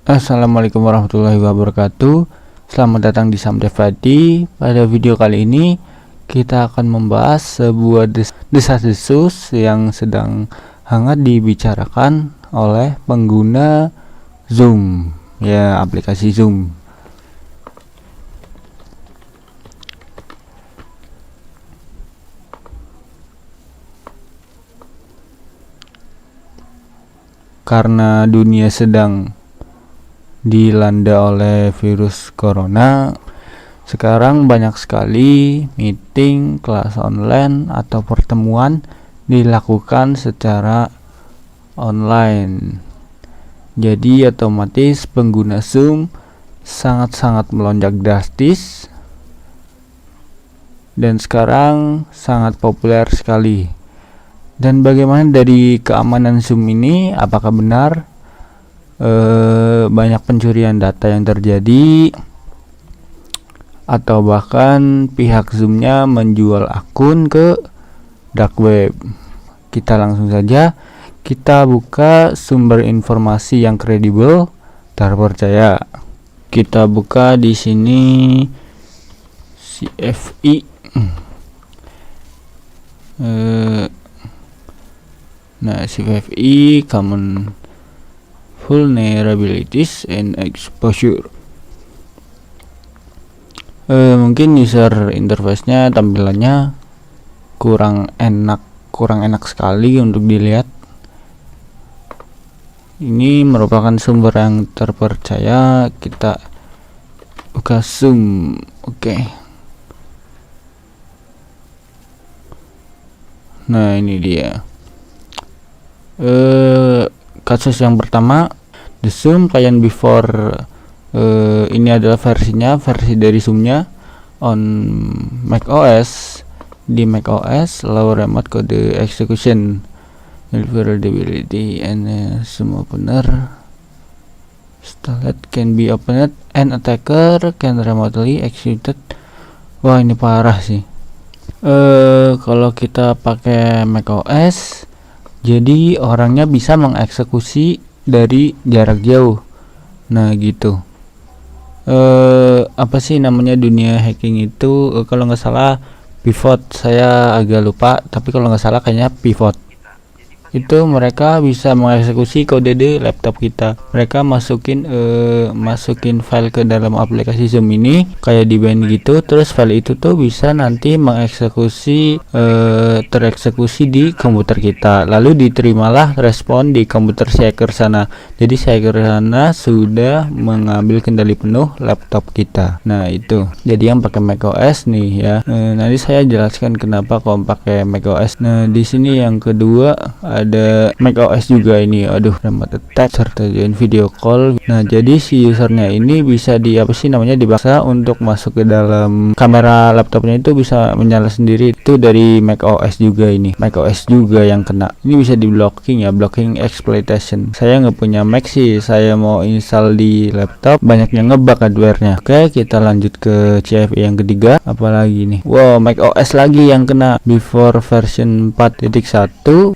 Assalamualaikum warahmatullahi wabarakatuh. Selamat datang di Samdevadi. Pada video kali ini kita akan membahas sebuah desas-desus yang sedang hangat dibicarakan oleh pengguna Zoom, ya, aplikasi Zoom. Karena dunia sedang dilanda oleh virus corona, sekarang banyak sekali meeting, kelas online, atau pertemuan dilakukan secara online. Jadi otomatis pengguna Zoom sangat-sangat melonjak drastis dan sekarang sangat populer sekali. Dan bagaimana dari keamanan Zoom ini? Apakah benar banyak pencurian data yang terjadi, atau bahkan pihak Zoom-nya menjual akun ke dark web? Kita langsung saja kita buka sumber informasi yang kredibel, terpercaya. Kita buka di sini CFI. CFI Common Vulnerabilities and Exposure. Mungkin user interface-nya, tampilannya kurang enak sekali untuk dilihat. Ini merupakan sumber yang terpercaya. Kita buka Zoom. Oke. Nah, ini dia. Kasus yang pertama, the Zoom client before. Ini adalah versi dari Zoom-nya on macOS. Di macOS, low remote code execution, vulnerability, and Zoom opener installed can be opened and attacker can remotely execute. Wah, ini parah sih. Kalau kita pakai macOS, jadi orangnya bisa mengeksekusi dari jarak jauh. Nah, gitu. Apa sih namanya dunia hacking itu? Kalau nggak salah pivot, saya agak lupa, tapi kalau nggak salah kayaknya pivot. Itu mereka bisa mengeksekusi kode di laptop kita. Mereka masukin file ke dalam aplikasi Zoom ini kayak di bind gitu, terus file itu tuh bisa nanti mengeksekusi tereksekusi di komputer kita, lalu diterimalah respon di komputer si hacker sana. Jadi si hacker sana sudah mengambil kendali penuh laptop kita. Nah, itu jadi yang pakai macOS nih ya. Nanti saya jelaskan kenapa kalau pakai macOS. Nah, di sini yang kedua ada macOS juga ini. Remote attack serta join video call. Nah, jadi si usernya ini bisa dipaksa untuk masuk ke dalam kamera laptopnya, itu bisa menyala sendiri. Itu dari macOS juga ini. macOS juga yang kena. Ini bisa di blocking ya, blocking exploitation. Saya nggak punya Mac sih, saya mau install di laptop, banyak yang ngebug hardware-nya. Oke, kita lanjut ke CFI yang ketiga. Apalagi nih? Wow, macOS lagi yang kena. Before version 4.1.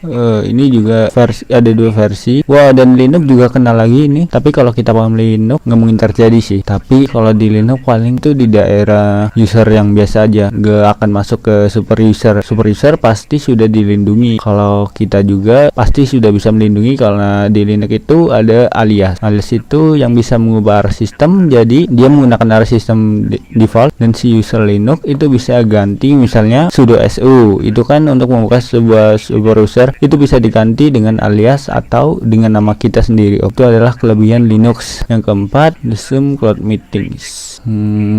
Ini juga ada dua versi. Wah, dan Linux juga kena lagi ini. Tapi kalau kita paham Linux nggak mungkin terjadi sih. Tapi kalau di Linux paling itu di daerah user yang biasa aja, nggak akan masuk ke super user. Super user pasti sudah dilindungi. Kalau kita juga pasti sudah bisa melindungi, karena di Linux itu ada alias. Alias itu yang bisa mengubah arah sistem. Jadi dia menggunakan arah sistem default, dan si user Linux itu bisa ganti, misalnya sudo su itu kan untuk membuka sebuah super user, itu bisa diganti dengan alias atau dengan nama kita sendiri. Itu adalah kelebihan Linux. Yang keempat, the Zoom Cloud Meetings.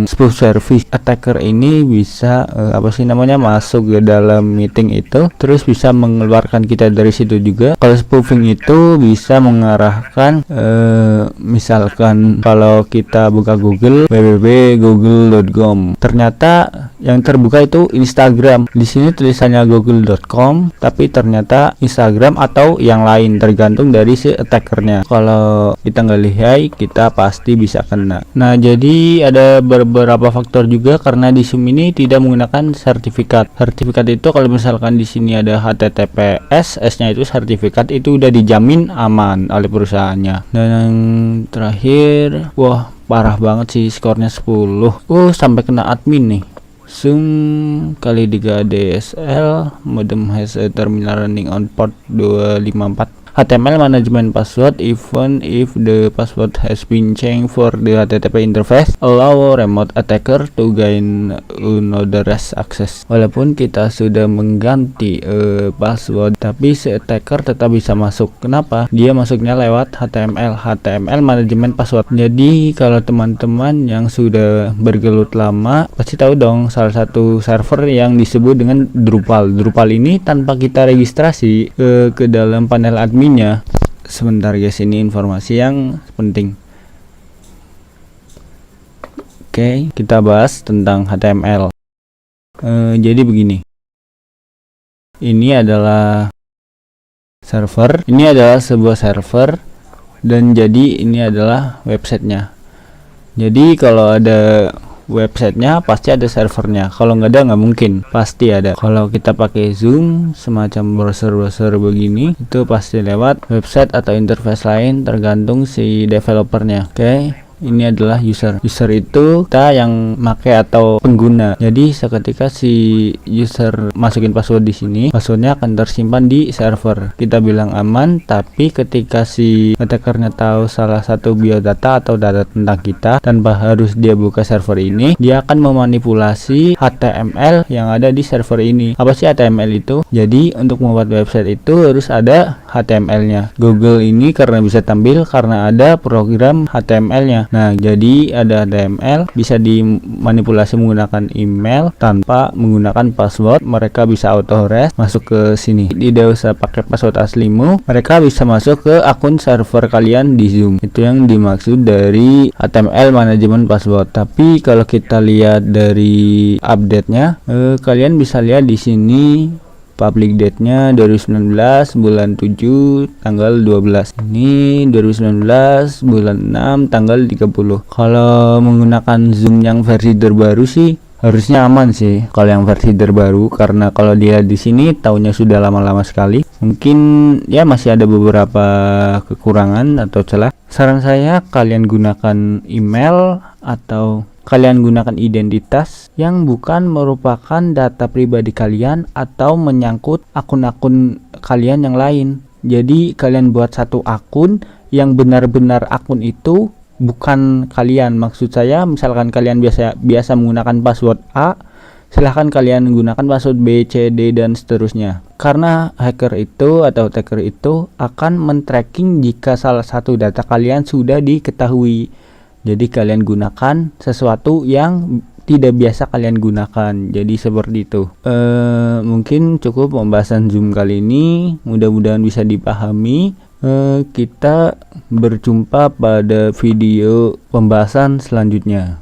Spoof service attacker ini bisa masuk ke dalam meeting itu, terus bisa mengeluarkan kita dari situ juga. Kalau spoofing itu bisa mengarahkan misalkan kalau kita buka Google, www.google.com, ternyata Yang terbuka itu Instagram. Di sini tulisannya google.com, tapi ternyata Instagram atau yang lain, tergantung dari si attackernya. Kalau kita nggak lihai, kita pasti bisa kena. Nah, jadi ada beberapa faktor juga karena di Zoom ini tidak menggunakan sertifikat. Sertifikat itu kalau misalkan di sini ada HTTPS, S-nya itu sertifikat, itu udah dijamin aman oleh perusahaannya. Dan yang terakhir, wah parah banget sih, skornya 10. Sampai kena admin nih. Zoom kali 3 DSL, modem has a terminal running on port 254. HTML management password even if the password has been changed for the HTTP interface, allow remote attacker to gain unauthorized access. Walaupun kita sudah mengganti password, tapi si attacker tetap bisa masuk. Kenapa? Dia masuknya lewat HTML management password. Jadi kalau teman-teman yang sudah bergelut lama pasti tahu dong salah satu server yang disebut dengan Drupal. Drupal ini tanpa kita registrasi ke dalam panel adminnya. Sebentar guys, ini informasi yang penting. Oke, kita bahas tentang HTML. Jadi begini, ini adalah server, ini adalah sebuah server, dan jadi ini adalah websitenya. Jadi kalau ada websitenya pasti ada servernya, kalau nggak ada nggak mungkin, pasti ada. Kalau kita pakai Zoom semacam browser begini, itu pasti lewat website atau interface lain, tergantung si developernya. Oke, ini adalah user itu kita yang pakai atau pengguna. Jadi seketika si user masukin password di sini, passwordnya akan tersimpan di server, kita bilang aman. Tapi ketika si attackernya tahu salah satu biodata atau data tentang kita, tanpa harus dia buka server ini, dia akan memanipulasi HTML yang ada di server ini. Apa sih HTML itu? Jadi untuk membuat website itu harus ada HTML-nya. Google ini karena bisa tampil karena ada program HTML-nya. Nah, jadi ada HTML, bisa dimanipulasi menggunakan email tanpa menggunakan password. Mereka bisa auto-rest masuk ke sini. Tidak usah pakai password aslimu, mereka bisa masuk ke akun server kalian di Zoom. Itu yang dimaksud dari HTML manajemen password. Tapi kalau kita lihat dari update-nya, kalian bisa lihat di sini public date-nya 2019 bulan 7 tanggal 12. Ini 2019 bulan 6 tanggal 30. Kalau menggunakan Zoom yang versi terbaru sih harusnya aman sih kalau yang versi terbaru, karena kalau dia di sini tahunnya sudah lama-lama sekali. Mungkin ya masih ada beberapa kekurangan atau celah. Saran saya kalian gunakan email atau kalian gunakan identitas yang bukan merupakan data pribadi kalian atau menyangkut akun-akun kalian yang lain. Jadi kalian buat satu akun yang benar-benar akun itu bukan kalian. Maksud saya, misalkan kalian biasa menggunakan password A, silahkan kalian gunakan password B, C, D, dan seterusnya. Karena hacker itu atau attacker itu akan men-tracking jika salah satu data kalian sudah diketahui. Jadi kalian gunakan sesuatu yang tidak biasa kalian gunakan. Jadi seperti itu. Mungkin cukup pembahasan Zoom kali ini. Mudah-mudahan bisa dipahami. Kita berjumpa pada video pembahasan selanjutnya.